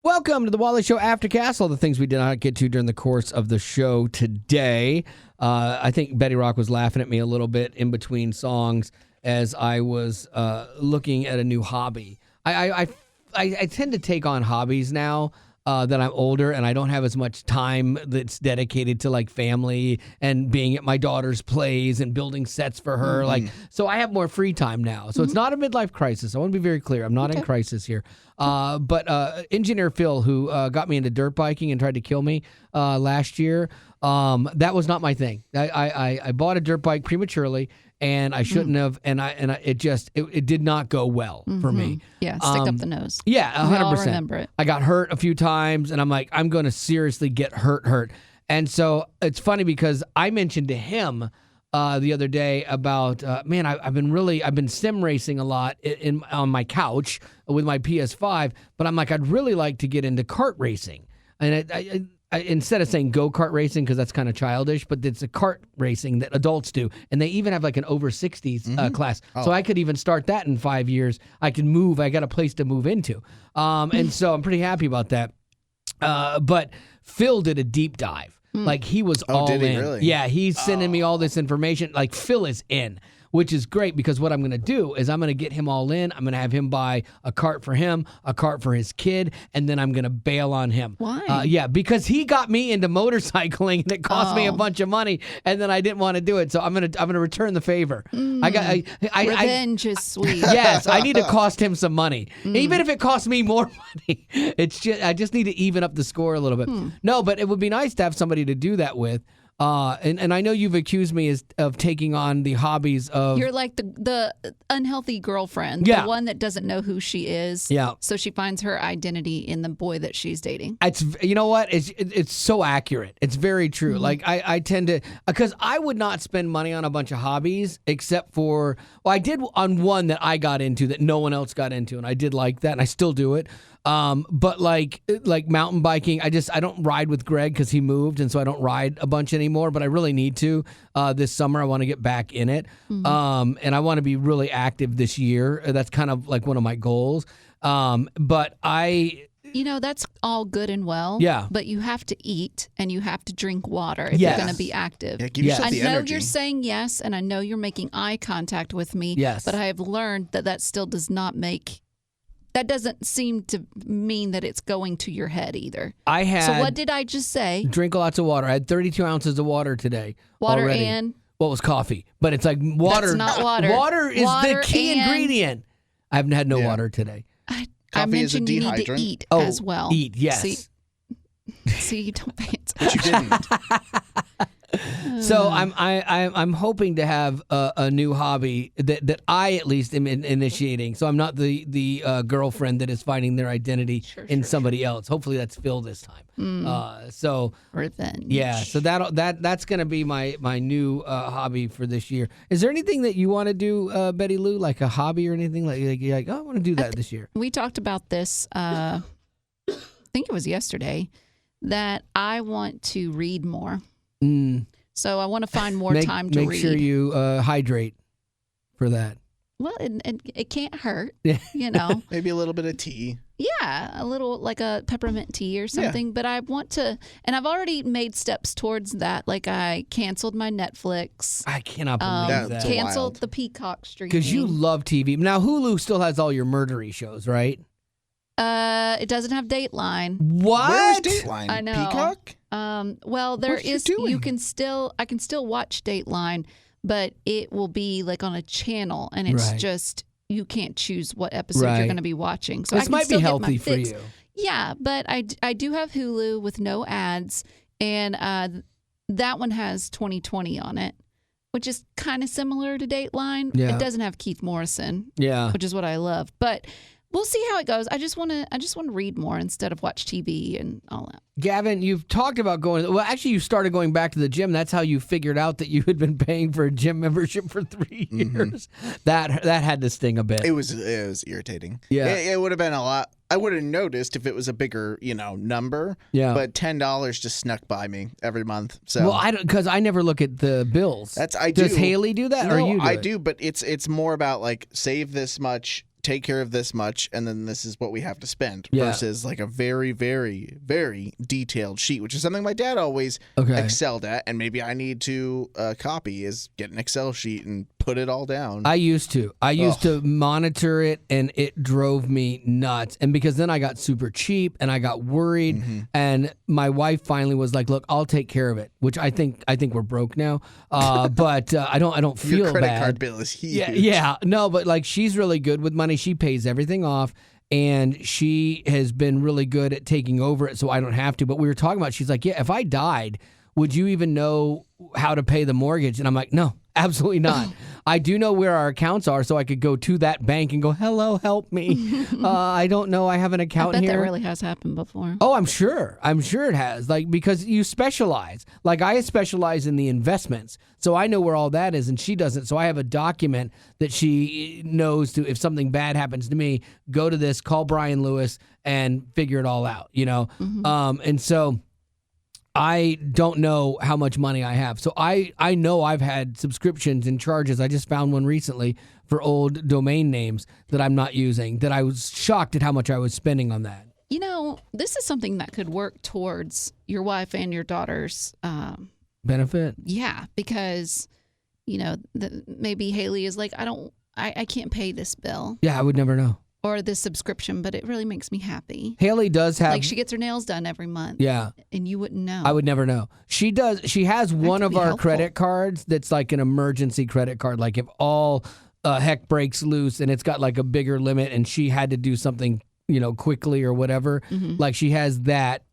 Welcome to the Wally Show Aftercast. All the things we did not get to during the course of the show today. I think Betty Rock was laughing at me a little bit in between songs as I was looking at a new hobby. I tend to take on hobbies now that I'm older and I don't have as much time that's dedicated to like family and being at my daughter's plays and building sets for her. Mm-hmm. So I have more free time now. So it's not a midlife crisis. I want to be very clear. I'm not in crisis here. But Engineer Phil, who got me into dirt biking and tried to kill me last year, that was not my thing. I bought a dirt bike prematurely. And I shouldn't have, and it did not go well for me. Yeah, stick up the nose. Yeah, 100%. We all remember it. I got hurt a few times, and I'm like, I'm going to seriously get hurt. And so it's funny because I mentioned to him the other day about, I've been sim racing a lot on my couch with my PS5, but I'm like, I'd really like to get into kart racing. And I instead of saying go-kart racing, because that's kind of childish, but it's a kart racing that adults do. And they even have like an over 60s class. So I could even start that in 5 years. I can move. I got a place to move into. And so I'm pretty happy about that. But Phil did a deep dive. Like he was all in. He really? Yeah, he's sending me all this information. Like Phil is in. Which is great because what I'm going to do is I'm going to get him all in. I'm going to have him buy a cart for him, a cart for his kid, and then I'm going to bail on him. Why? Yeah, because he got me into motorcycling and it cost me a bunch of money, and then I didn't want to do it. So I'm going to return the favor. Revenge is sweet. Yes, I need to cost him some money, even if it costs me more money. I just need to even up the score a little bit. No, but it would be nice to have somebody to do that with. And I know you've accused me of taking on the hobbies of... You're like the unhealthy girlfriend, the one that doesn't know who she is. Yeah. So she finds her identity in the boy that she's dating. You know what? It's so accurate. It's very true. Like I tend to... Because I would not spend money on a bunch of hobbies except for... Well, I did on one that I got into that no one else got into, and I did like that, and I still do it. But like mountain biking, I don't ride with Greg because he moved, and so I don't ride a bunch anymore, but I really need to. This summer I want to get back in it. And I want to be really active this year. That's kind of like one of my goals. But that's all good and well. Yeah. But you have to eat and you have to drink water if you're going to be active. Yeah, give yourself the energy. I know you're saying yes, and I know you're making eye contact with me. Yes. But I have learned that still does not make... That doesn't seem to mean that it's going to your head either. So what did I just say? Drink lots of water. I had 32 ounces of water today. Water already. and? Well, it was coffee, but it's like water. That's not water. Water is the key ingredient. I haven't had no water today. I mentioned you need to eat as well. Eat, yes. See, you don't pay attention. But you didn't. So I'm hoping to have a new hobby that I at least am initiating. So I'm not the girlfriend that is finding their identity in somebody else. Hopefully that's Phil this time. So revenge. Yeah. So that's gonna be my new hobby for this year. Is there anything that you want to do, Betty Lou, like a hobby or anything like you're like, oh, I want to do that this year? We talked about this. I think it was yesterday that I want to read more. So I want to find more time to read. Make sure you hydrate for that. Well, it can't hurt, Maybe a little bit of tea. Yeah, a little like a peppermint tea or something. Yeah. But I want to, and I've already made steps towards that. Like I canceled my Netflix. I cannot believe that. Canceled the Peacock streaming. Because you love TV. Now Hulu still has all your murdery shows, right? It doesn't have Dateline. What? Where's Dateline? I know. Peacock? Well, there is. I can still watch Dateline, but it will be like on a channel, and it's just you can't choose what episode you're going to be watching. So this might be healthy for you. Yeah, but I do have Hulu with no ads, and that one has 2020 on it, which is kind of similar to Dateline. Yeah. It doesn't have Keith Morrison. Yeah, which is what I love, but. We'll see how it goes. I just want to read more instead of watch TV and all that. Gavin, you've talked about going. Well, actually, you started going back to the gym. That's how you figured out that you had been paying for a gym membership for 3 years. That had to sting a bit. It was irritating. Yeah, it would have been a lot. I would have noticed if it was a bigger, number. Yeah. But $10 just snuck by me every month. So well, because I never look at the bills. I do. Does Haley do that, no, or you? I do, but it's more about like save this much take care of this much, and then this is what we have to spend, versus like a very, very, very detailed sheet, which is something my dad always excelled at, and maybe I need to copy, is get an Excel sheet and put it all down. I used to monitor it, and it drove me nuts. And because then I got super cheap, and I got worried, and my wife finally was like, "Look, I'll take care of it," which I think we're broke now. But I don't feel Your credit bad. card bill is huge. Yeah, no, but like she's really good with money. She pays everything off, and she has been really good at taking over it, so I don't have to. But we were talking about, she's like, "Yeah, if I died, would you even know how to pay the mortgage?" And I'm like, "No, absolutely not." I do know where our accounts are, so I could go to that bank and go, "Hello, help me." I don't know. I have an account I bet here. that really has happened before. Oh, I'm sure it has. Like, because you specialize. Like, I specialize in the investments, so I know where all that is, and she doesn't. So I have a document that she knows to, if something bad happens to me, go to this, call Brian Lewis, and figure it all out. And so I don't know how much money I have. So I know I've had subscriptions and charges. I just found one recently for old domain names that I'm not using, that I was shocked at how much I was spending on that. This is something that could work towards your wife and your daughter's benefit. Yeah, because, maybe Haley is like, I can't pay this bill. Yeah, I would never know. Or this subscription, but it really makes me happy. Haley does have... Like, she gets her nails done every month. Yeah. And you wouldn't know. I would never know. She does. She has one of our credit cards that's like an emergency credit card. Like, if all heck breaks loose and it's got like a bigger limit and she had to do something, quickly or whatever, like she has that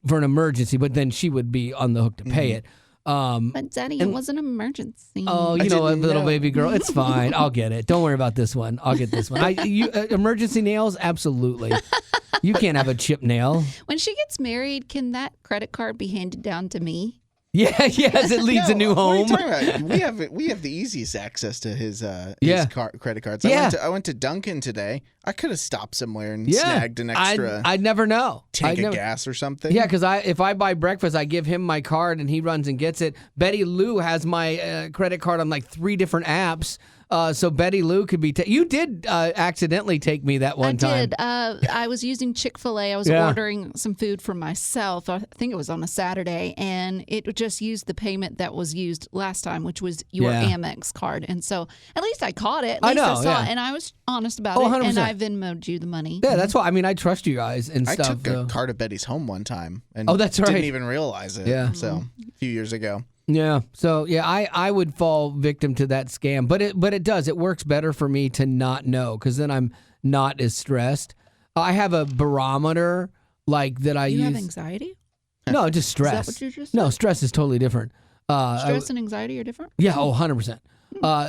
for an emergency, but then she would be on the hook to pay it. But Daddy, it was an emergency. Oh, little baby girl, it's fine. I'll get it. Don't worry about this one. I'll get this one. Emergency nails, absolutely. You can't have a chip nail. When she gets married, can that credit card be handed down to me? Yeah, yes, it leads a new home. What are you talking about? We have the easiest access to his credit cards. I went to Dunkin' today. I could have stopped somewhere and snagged an extra. I'd never know. Tank of gas or something. Yeah, because if I buy breakfast, I give him my card and he runs and gets it. Betty Lou has my credit card on like 3 different apps. So Betty Lou could be... you did accidentally take me that one time. I did. I was using Chick-fil-A. I was ordering some food for myself. I think it was on a Saturday, and it just used the payment that was used last time, which was your Amex card. And so at least I caught it. At least I saw it, and I was honest about it. 100%. And I Venmo'd you the money. Yeah, that's why. I mean, I trust you guys and stuff. I took a card of Betty's home one time and that's right. didn't even realize it. Yeah. So a few years ago. Yeah. So I would fall victim to that scam, but it does. It works better for me to not know, because then I'm not as stressed. I have a barometer like that I use. You have anxiety? No, just stress. Is that what you just said? No, stress is totally different. Stress and anxiety are different? Yeah, 100%.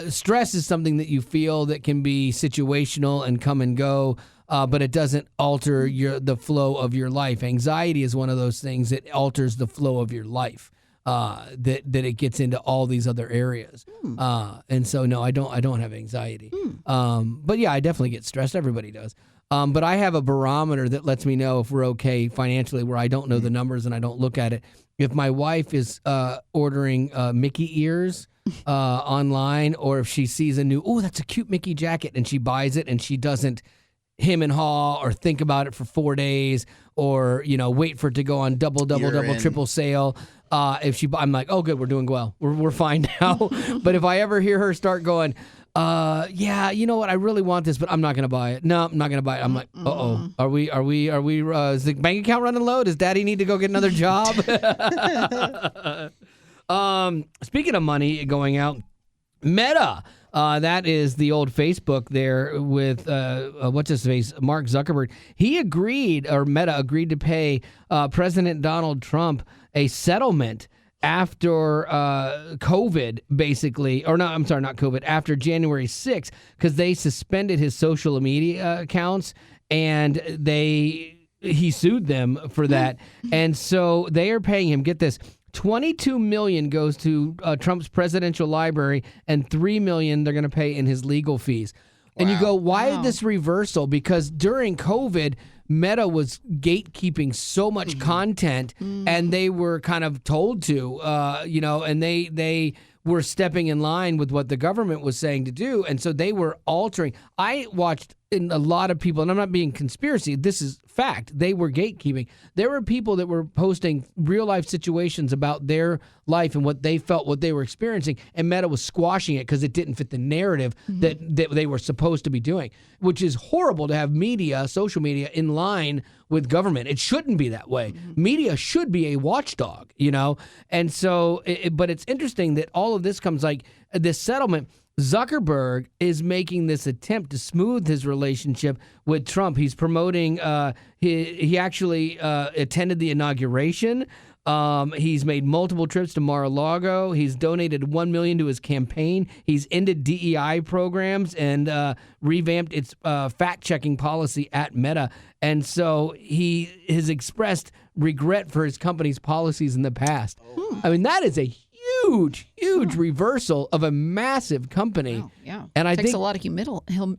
Stress is something that you feel that can be situational and come and go, but it doesn't alter the flow of your life. Anxiety is one of those things that alters the flow of your life. That it gets into all these other areas, and so no, I don't have anxiety. But yeah, I definitely get stressed. Everybody does. But I have a barometer that lets me know if we're okay financially, where I don't know the numbers and I don't look at it. If my wife is ordering Mickey ears online, or if she sees a new, that's a cute Mickey jacket, and she buys it and she doesn't him and haw or think about it for 4 days, or wait for it to go on double, triple sale. I'm like, oh, good, we're doing well. We're fine now. But if I ever hear her start going, you know what, I really want this, but I'm not going to buy it. No, I'm not going to buy it. I'm like, uh-oh, are we, is the bank account running low? Does Daddy need to go get another job? Speaking of money going out, Metta, that is the old Facebook there with, what's his face, Mark Zuckerberg. Meta agreed to pay President Donald Trump a settlement after COVID, basically, or no, I'm sorry, not COVID, after January 6th, because they suspended his social media accounts, and he sued them for that. And so they are paying him, get this, $22 million goes to Trump's presidential library, and $3 million they're going to pay in his legal fees. Wow. And you go, why this reversal? Because during COVID, Meta was gatekeeping so much content, and they were kind of told to, and they were stepping in line with what the government was saying to do, and so they were altering. I watched in a lot of people, and I'm not being conspiracy, this is fact, they were gatekeeping. There were people that were posting real life situations about their life and what they felt, what they were experiencing, and Metta was squashing it because it didn't fit the narrative that they were supposed to be doing, which is horrible to have media, social media, in line with government. It shouldn't be that way. Media should be a watchdog, you know? And so, but it's interesting that all of this comes like this settlement. Zuckerberg is making this attempt to smooth his relationship with Trump. He's promoting, he actually attended the inauguration. He's made multiple trips to Mar-a-Lago. He's donated $1 million to his campaign. He's ended DEI programs and revamped its fact-checking policy at Meta. And so he has expressed regret for his company's policies in the past. I mean, that is a huge reversal of a massive company. Wow, yeah. And I takes think a lot of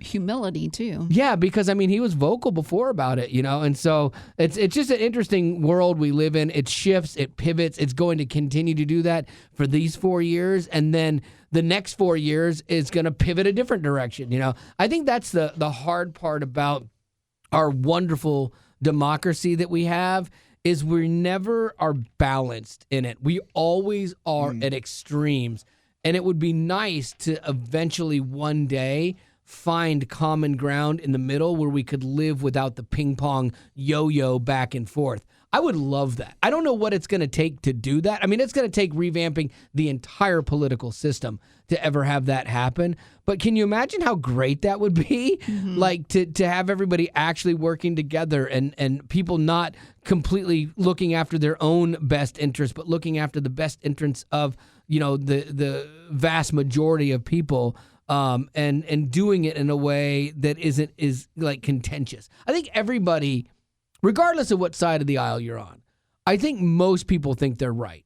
humility too. Yeah, because I mean he was vocal before about it, you know, and so it's just an interesting world we live in. It shifts, it pivots, it's going to continue to do that for these 4 years, and then the next 4 years is going to pivot a different direction, you know. I think that's the hard part about our wonderful democracy that we have, is we never are balanced in it. We always are at extremes. And it would be nice to eventually one day find common ground in the middle where we could live without the ping pong yo-yo back and forth. I would love that. I don't know what it's going to take to do that. I mean, it's going to take revamping the entire political system to ever have that happen. But can you imagine how great that would be? Like to have everybody actually working together and people not completely looking after their own best interest, but looking after the best interests of, you know, the vast majority of people. And doing it in a way that is like contentious. I think everybody, regardless of what side of the aisle you're on, I think most people think they're right.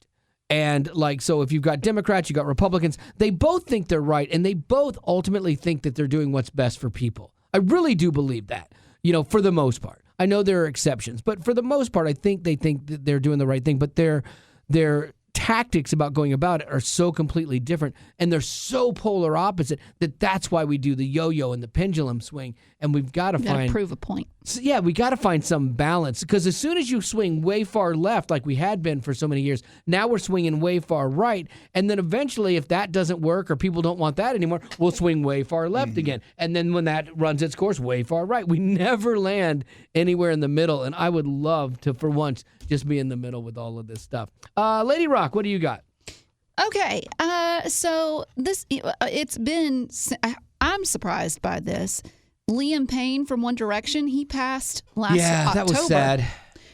And like, so if you've got Democrats, you've got Republicans, they both think they're right, and they both ultimately think that they're doing what's best for people. I really do believe that, you know, for the most part. I know there are exceptions, but for the most part, I think they think that they're doing the right thing, but their tactics about going about it are so completely different, and they're so polar opposite that's why we do the yo-yo and the pendulum swing, and we've got to prove a point. So, yeah, we got to find some balance, because as soon as you swing way far left, like we had been for so many years, now we're swinging way far right, and then eventually if that doesn't work or people don't want that anymore, we'll swing way far left again, and then when that runs its course, way far right. We never land anywhere in the middle, and I would love to, for once, just be in the middle with all of this stuff. Lady Rock, what do you got? Okay, so this, I'm surprised by this. Liam Payne from One Direction, he passed last October. Yeah, that was sad.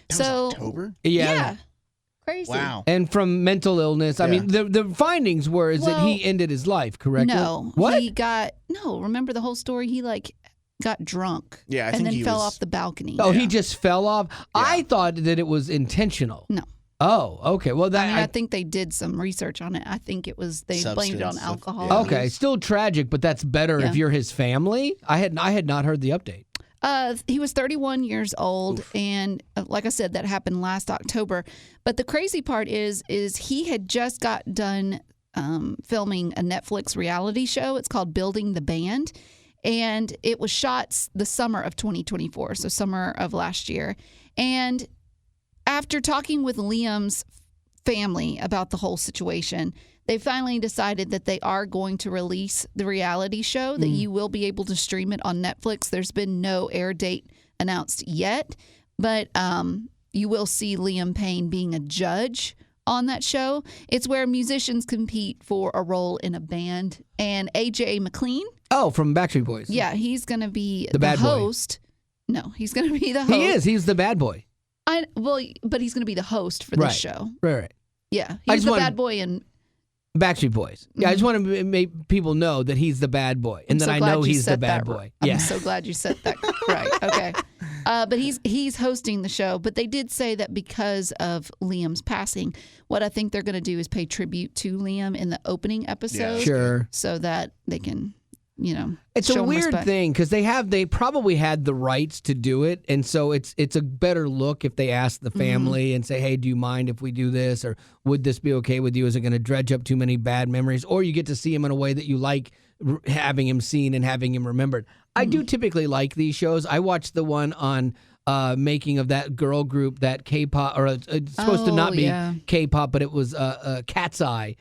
That was October? Yeah. Crazy. Wow. And from mental illness. I mean, the findings were that he ended his life, correct? No. What? Remember the whole story? He got drunk. Yeah, I and think then he fell was- off the balcony. Oh, he just fell off? Yeah. I thought that it was intentional. No. Oh, okay. Well, I think they did some research on it. I think it was they blamed it on alcohol. Yeah. Okay, still tragic, but that's better if you're his family. I had not heard the update. He was 31 years old, and like I said, that happened last October. But the crazy part is he had just got done filming a Netflix reality show. It's called Building the Band, and it was shot the summer of 2024, so summer of last year. And after talking with Liam's family about the whole situation, they finally decided that they are going to release the reality show, that you will be able to stream it on Netflix. There's been no air date announced yet, but you will see Liam Payne being a judge on that show. It's where musicians compete for a role in a band. And AJ McLean. Oh, from Backstreet Boys. Yeah, he's going to be the bad host. Boy. No, he's going to be the host. He is. He's the bad boy. But he's going to be the host for this show. Right. Yeah, he's the bad boy in Backstreet Boys. Yeah, I just want to make people know that he's the bad boy, and I know he's the bad boy. I'm so glad you said that right. Okay, but he's hosting the show. But they did say that because of Liam's passing, what I think they're going to do is pay tribute to Liam in the opening episode, sure, so that they can. It's show a weird respect. thing because they probably had the rights to do it, and so it's a better look if they ask the family and say, hey, do you mind if we do this, or would this be okay with you? Is it going to dredge up too many bad memories? Or you get to see him in a way that you like having him seen and having him remembered. I do typically like these shows. I watched the one on making of that girl group, that K-pop, or it's supposed to not be K-pop, but it was Cat's Eye.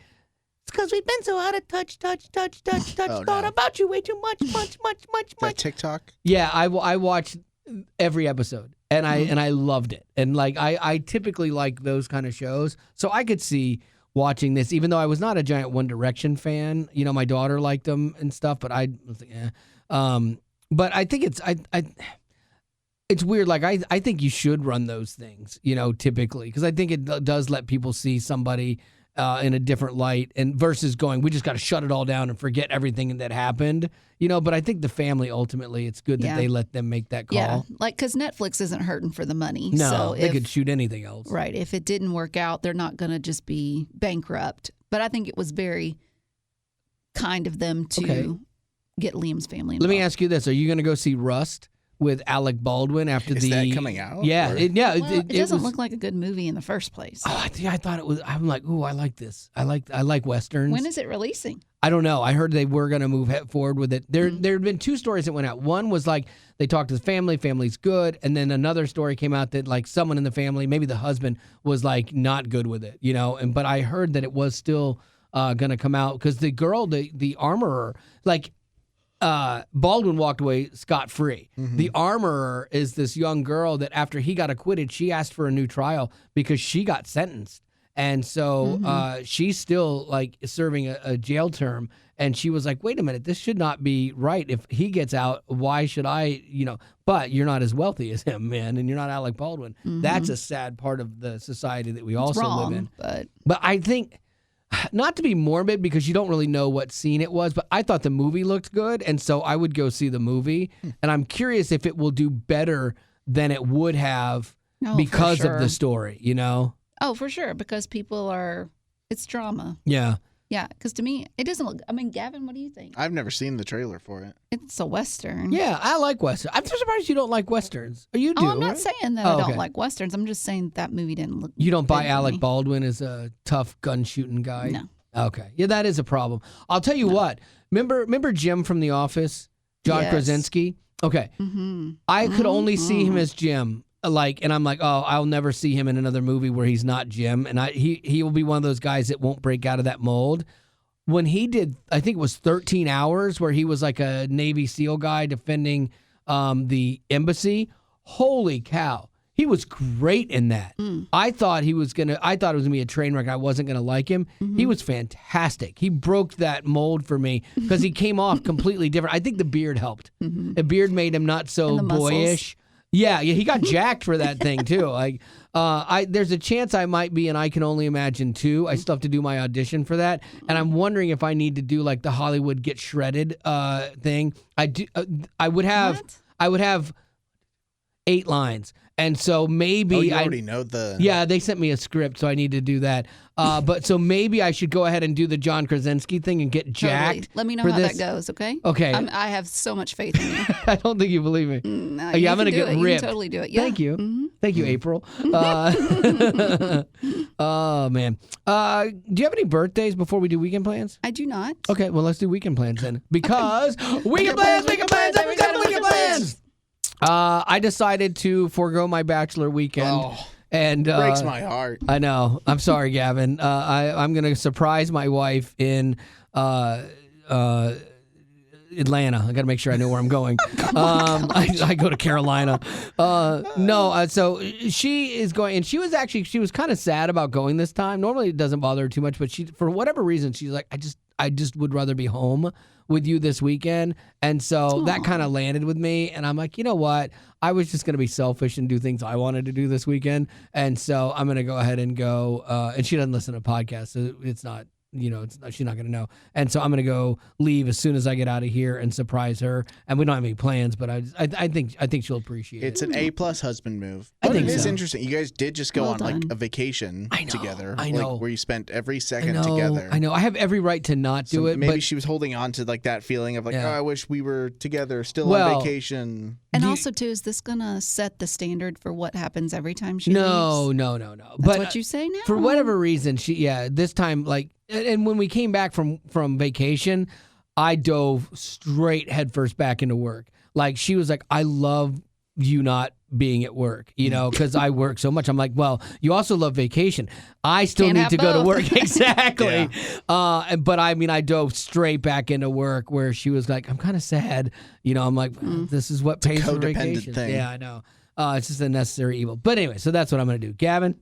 It's because we've been so out of touch, thought about you way too much. That TikTok? Yeah, I watched every episode, and I loved it. And like I typically like those kind of shows, so I could see watching this, even though I was not a giant One Direction fan. You know, my daughter liked them and stuff, but I was like, but I think it's weird. Like I think you should run those things, you know, typically, because I think it does let people see somebody in a different light, and versus going, we just got to shut it all down and forget everything that happened, you know. But I think the family, ultimately, it's good that they let them make that call. Yeah, like, because Netflix isn't hurting for the money. No, so they could shoot anything else. Right. If it didn't work out, they're not going to just be bankrupt. But I think it was very kind of them to get Liam's family involved. Let me ask you this. Are you going to go see Rust with Alec Baldwin after Is that coming out? Yeah, it doesn't look like a good movie in the first place. Oh, I thought it was. I'm like, ooh, I like this. I like westerns. When is it releasing? I don't know. I heard they were going to move forward with it. There had been two stories that went out. One was like they talked to the family's good, and then another story came out that like someone in the family, maybe the husband, was like not good with it, you know. But I heard that it was still going to come out because the girl, the armorer, like. Baldwin walked away scot-free. Mm-hmm. The armorer is this young girl that after he got acquitted, she asked for a new trial because she got sentenced. And so she's still like serving a jail term. And she was like, wait a minute, this should not be right. If he gets out, why should I, you know, but you're not as wealthy as him, man. And you're not Alec Baldwin. Mm-hmm. That's a sad part of the society that we also live in. But I think... Not to be morbid, because you don't really know what scene it was, but I thought the movie looked good, and so I would go see the movie. And I'm curious if it will do better than it would have because of the story, you know? Oh, for sure, because it's drama. Yeah. Yeah, because to me, it doesn't look... I mean, Gavin, what do you think? I've never seen the trailer for it. It's a Western. Yeah, I like Westerns. I'm surprised you don't like Westerns. You do, I'm not right? saying that I don't like Westerns. I'm just saying that movie didn't look... You don't buy Alec Baldwin as a tough gun-shooting guy? No. Okay. Yeah, that is a problem. I'll tell you what. Remember Jim from The Office? John Krasinski? Okay. Mm-hmm. I could only see him as Jim. And I'm like, oh, I'll never see him in another movie where he's not Jim. And he will be one of those guys that won't break out of that mold. When he did, I think it was 13 Hours, where he was like a Navy SEAL guy defending the embassy. Holy cow. He was great in that. I thought it was going to be a train wreck. I wasn't going to like him. Mm-hmm. He was fantastic. He broke that mold for me because he came off completely different. I think the beard helped. Mm-hmm. The beard made him not so boyish. Yeah, he got jacked for that thing too. Like, there's a chance I might be, and I Can Only Imagine 2. I still have to do my audition for that, and I'm wondering if I need to do like the Hollywood Get Shredded thing. I would have 8 lines. And so maybe you already know the... Yeah, they sent me a script, so I need to do that. But so maybe I should go ahead and do the John Krasinski thing and get jacked. Totally. Let me know how that goes, okay? Okay. I have so much faith in you. I don't think you believe me. No, I'm going to get ripped. You can totally do it. Yeah. Thank you. Mm-hmm. Thank you, April. Oh, man. Do you have any birthdays before we do weekend plans? I do not. Okay, well, let's do weekend plans then. Because weekend plans, every time weekend plans. I decided to forego my bachelor weekend. And breaks my heart. I know. I'm sorry, Gavin. I'm going to surprise my wife in Atlanta. I got to make sure I know where I'm going. I go to Carolina. So she is going, and she was kind of sad about going this time. Normally it doesn't bother her too much, but for whatever reason, she's like, I just would rather be home with you this weekend. And so that kind of landed with me. And I'm like, you know what? I was just going to be selfish and do things I wanted to do this weekend. And so I'm going to go ahead and go. And she doesn't listen to podcasts, so it's not, she's not going to know. And so I'm going to go leave as soon as I get out of here and surprise her. And we don't have any plans, but I think she'll appreciate it. It's an A+ husband move. I think it is so. Interesting. You guys did just go on like a vacation together. I know. Like, where you spent every second together. I know. I have every right to not do it. Maybe she was holding on to like that feeling of like, oh, I wish we were together, still on vacation. And also, too, is this going to set the standard for what happens every time she leaves? No. That's what you say now? For whatever reason, this time, like, and when we came back from vacation, I dove straight headfirst back into work. Like, she was like, I love you not being at work, because I work so much. I'm like, well, you also love vacation. I still Can't need have to go to both. work. Exactly. But I mean, I dove straight back into work where she was like, I'm kind of sad. I'm like, this is what pays for codependent vacation. thing. Yeah, I know. It's just a necessary evil. But anyway, so that's what I'm going to do. Gavin?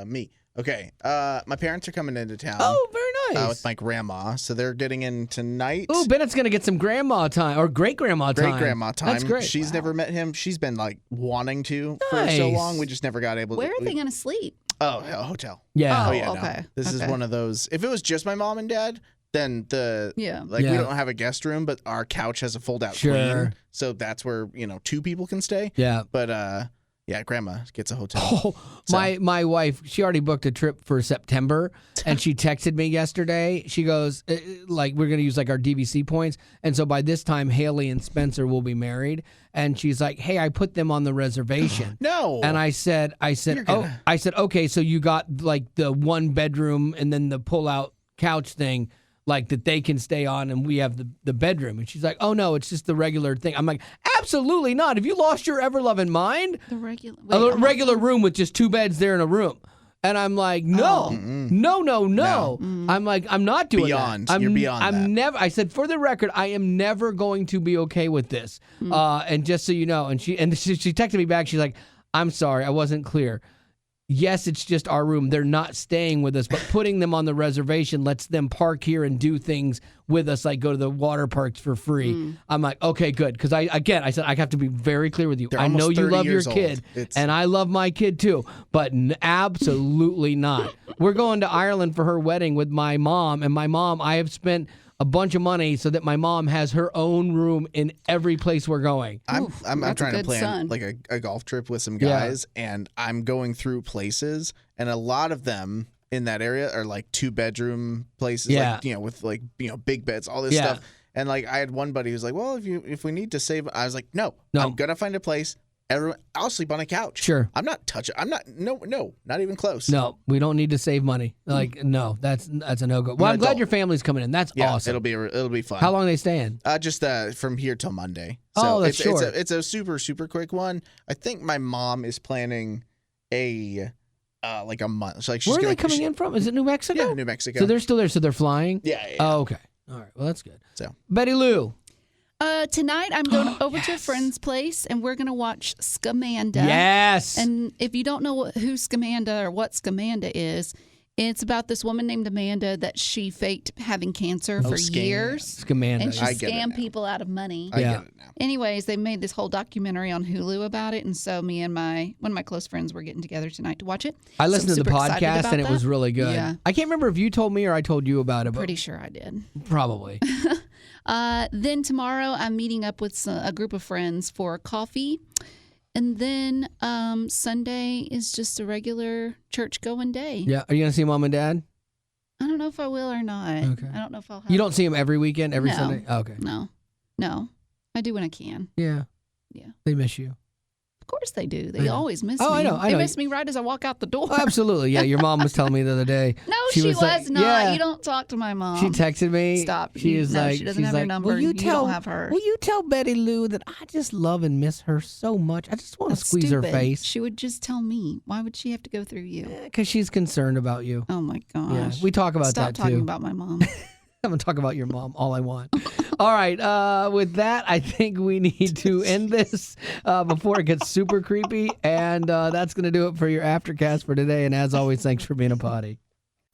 Me. Okay. My parents are coming into town. Oh, very nice. With my grandma. So they're getting in tonight. Oh, Bennett's going to get some grandma time or great-grandma time. Great-grandma time. That's great. She's never met him. She's been like wanting to for so long. We just never got able to. Where are they going to sleep? Oh, a hotel. Yeah. Oh, yeah. okay. No. This is one of those. If it was just my mom and dad, then we don't have a guest room, but our couch has a fold-out queen. So that's where, 2 people can stay. Yeah. But yeah, grandma gets a hotel. Oh, my wife, she already booked a trip for September, and she texted me yesterday. She goes, we're going to use our DVC points. And so by this time, Haley and Spencer will be married. And she's like, hey, I put them on the reservation. No. And I said, okay, so you got the 1 bedroom and then the pull-out couch thing. That they can stay on and we have the bedroom. And she's like, oh, no, it's just the regular thing. I'm like, absolutely not. Have you lost your ever-loving mind? The regular... A regular room with just 2 beds there in a room. And I'm like, no. I'm like, I'm not doing that. You're beyond that. I said, for the record, I am never going to be okay with this. And just so you know, and she texted me back. She's like, I'm sorry, I wasn't clear. Yes, it's just our room. They're not staying with us, but putting them on the reservation lets them park here and do things with us, like go to the water parks for free. I'm like, okay, good. Because I said, I have to be very clear with you. I know you love your kid, and I love my kid too, but absolutely not. We're going to Ireland for her wedding with my mom, and my mom, I have spent a bunch of money so that my mom has her own room in every place we're going. I'm trying to plan a golf trip with some guys, and I'm going through places, and a lot of them in that area are 2-bedroom places, with big beds, all this stuff. And I had one buddy who's like, well, if we need to save, I was like, no, I'm gonna find a place. I'll sleep on a couch. Sure. I'm not touching. I'm not. No, not even close. No, we don't need to save money. No, that's a no go. Well, I'm glad your family's coming in. That's awesome. It'll be fun. How long are they staying? Just from here till Monday. So that's short. It's a super super quick one. I think my mom is planning a month. So she's Where are they coming in from? Is it New Mexico? Yeah, New Mexico. So they're still there. So they're flying. Yeah. Oh, okay. All right. Well, that's good. So Betty Lou. Tonight I'm going over to a friend's place, and we're going to watch Scamanda. Yes. And if you don't know who Scamanda or what Scamanda is, it's about this woman named Amanda that she faked having cancer for years. Scamanda. And she scammed people out of money. I get it now. Anyways, they made this whole documentary on Hulu about it, and so me and one of my close friends were getting together tonight to watch it. I listened to the podcast, and it was really good. Yeah. I can't remember if you told me or I told you about it. But Pretty sure I did. Probably. Then tomorrow I'm meeting up with a group of friends for coffee. And then Sunday is just a regular church-going day. Yeah. Are you going to see Mom and Dad? I don't know if I will or not. Okay. I don't know if I'll have... You don't see them every weekend, every Sunday? Oh, okay. No. I do when I can. Yeah. They miss you. Of course they do. They always miss me. I know. They miss me right as I walk out the door. Oh, absolutely. Yeah, your mom was telling me the other day. No, she was like, not. Yeah. You don't talk to my mom. She texted me. Stop. She was like, she doesn't have your number. You don't have her. Will you tell Betty Lou that I just love and miss her so much? I just want to squeeze her face. She would just tell me. Why would she have to go through you? Because she's concerned about you. Oh my gosh. Yeah, we talk about Stop that too. Stop talking about my mom. I'm going to talk about your mom all I want. All right. With that, I think we need to end this before it gets super creepy. And that's going to do it for your Aftercast for today. And as always, thanks for being a potty.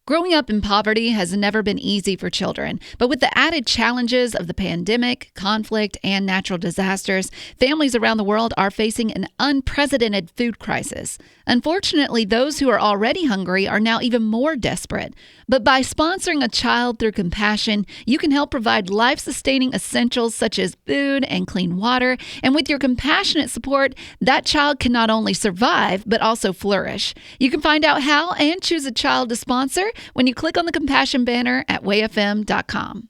Growing up in poverty has never been easy for children, but with the added challenges of the pandemic, conflict, and natural disasters, families around the world are facing an unprecedented food crisis. Unfortunately, those who are already hungry are now even more desperate. But by sponsoring a child through compassion, you can help provide life-sustaining essentials such as food and clean water. And with your compassionate support, that child can not only survive, but also flourish. You can find out how and choose a child to sponsor when you click on the compassion banner at wayfm.com.